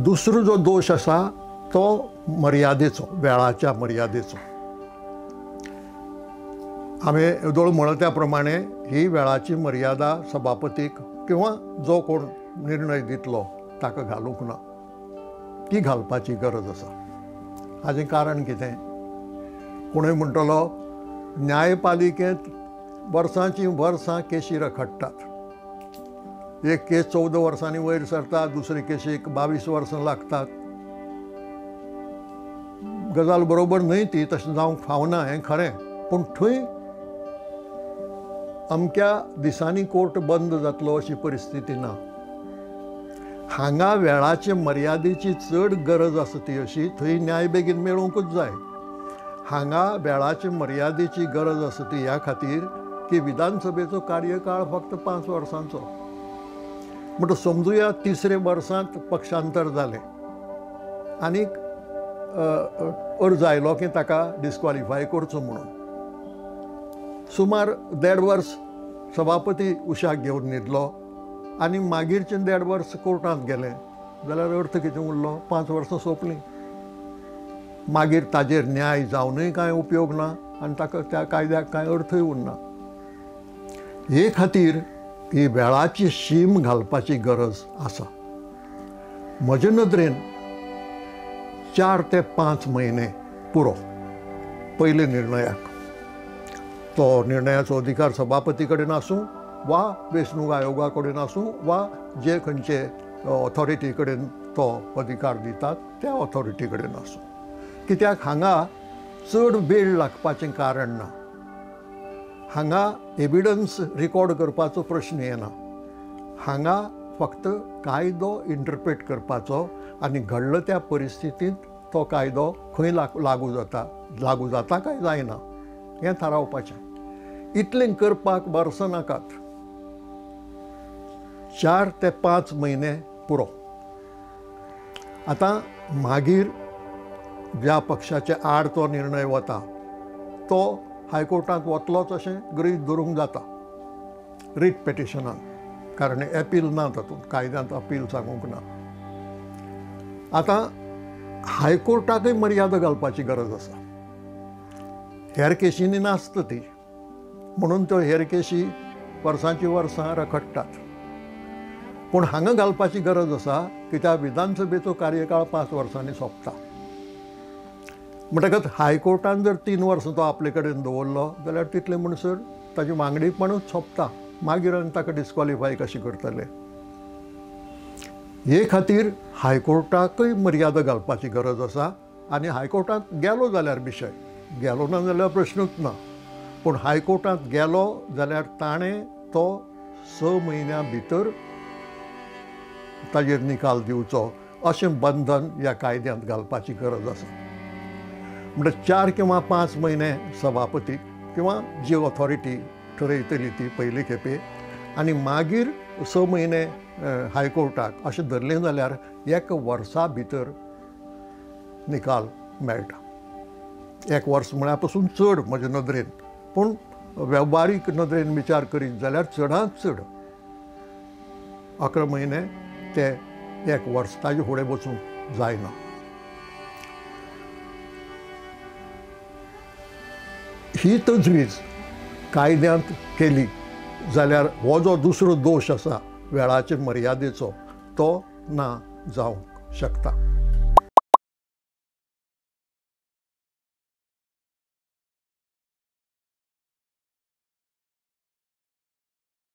दुसरो जो दोश आसा तो मर्यादेचो, वेळाच्या मर्यादेचो. हांवें येदोळ म्हणला त्या प्रमाणे ही वेळाची मर्यादा सभापतीक किंवा जो कोण निर्णय दितलो ताका घालूंक ना, ती घालपाची गरज आसा. हाजें कारण कितें? कोणूय म्हणटलो न्यायपालिकेंत वर्सांची वर्सां केशी रखडटात. एक केस 14 वर्सांनी वयर सरता, दुसरे केशीक 22 वर्सां लागतात. गजाल बरोबर न्हय ती, तशें जावंक फावना हें खरें. पूण थंय अमक्या दिसांनी कोर्ट बंद जातलो अशी परिस्थिती ना. हांगा वेळाचे मर्यादेची चड गरज आसा ती अशी, थंय न्याय बेगीन मेळोवंकूच जाय. हांगा वेळाचे मर्यादेची गरज आसा ती ह्या खातीर की विधानसभेचो कार्यकाळ फक्त 5 वर्सांचो. म्हणटा समजुया 3रे वर्सांत पक्षांतर जालें आनीक अर्ज आयलो की ताका डिस्क्वॉलिफाय करचो म्हणून. सुमार 1.5 वर्स सभापती उशाक घेवन न्हिदलो आनी मागीरचे 1.5 वर्स कोर्टांत गेले जाल्यार अर्थ कितें उरलो? 5 वर्सां सोंपलीं. मागीर ताजेर न्याय जावनूय कांय उपयोग ना आनी ताका त्या कायद्याक कांय अर्थय उरना. हे खातीर ही वेळाची शीम घालपाची गरज आसा. म्हजे नदरेन 4 ते 5 म्हयने पुरो पयले निर्णयाक. तो निर्णयाचो अधिकार सभापती कडेन आसूं वा वेंचणूक आयोगा कडेन आसूं वा जे खंयचे ऑथॉरिटी कडेन तो अधिकार दितात त्या ऑथॉरिटी कडेन आसूं. कित्याक हांगा चड वेळ लागपाचें कारण ना. हांगा एविडन्स रिकॉर्ड करपाचो प्रश्न येना. हांगा फक्त कायदो इंटरप्रेट करपाचो आनी घडला त्या परिस्थितींत तो कायदो खंय लागू जाता काय जायना हें थारावपाचें. इतलें करपाक वर्सां नाकात. 4 ते 5 म्हयने पुरो. आतां मागीर ज्या पक्षाचे आड तो निर्णय वता तो हायकोर्टांत वतलोच अशें गृहीत धरूंक जाता रीट पेटिशनान, कारण एपील ना तातूंत, कायद्यांत अपील सांगूंक ना. आतां हायकोर्टाकय मर्यादा घालपाची गरज आसा. हेर केशींनी नासता ती, म्हणून त्यो हेर केशी वर्सांची वर्सां रखडटात. पूण हांगा घालपाची गरज आसा कित्याक विधानसभेचो कार्यकाळ 5 वर्सांनी सोंपता. म्हणटकच हायकोर्टान जर 3 वर्सां तो आपले कडेन दवरलो जाल्यार तितले म्हणसर ताची वांगडीपणूच सोंपता. मागीर आनी ताका डिस्क्वॉलिफाय कशें करतले? हे खातीर हायकोर्टाकय मर्यादा घालपाची गरज आसा. आनी हायकोर्टांत गेलो जाल्यार विशय, गेलो ना जाल्यार प्रश्नूच ना. पूण हायकोर्टांत गेलो जाल्यार ताणें तो 6 म्हयन्यां भितर ताजेर निकाल दिवचो अशें बंधन ह्या कायद्यांत घालपाची गरज आसा. म्हणजे 4 किंवा 5 म्हयने सभापती किंवा जी ऑथॉरिटी ठरयतली ती पयले खेपे आनी मागीर 6 म्हयने हायकोर्टाक अशें धरलें जाल्यार 1 वर्सा भितर निकाल मेळटा. 1 वर्स म्हळ्यार पासून चड म्हजे नदरेन, पूण वेव्हारीक नदरेन विचार करीत जाल्यार चडांत चड 11 म्हयने ते 1 वर्स, ताजे फुडें वचूंक जायना. ही तजवीज कायद्यांत केली जाल्यार हो जो दुसरो दोश आसा वेळाचे मर्यादेचो तो ना जावंक शकता.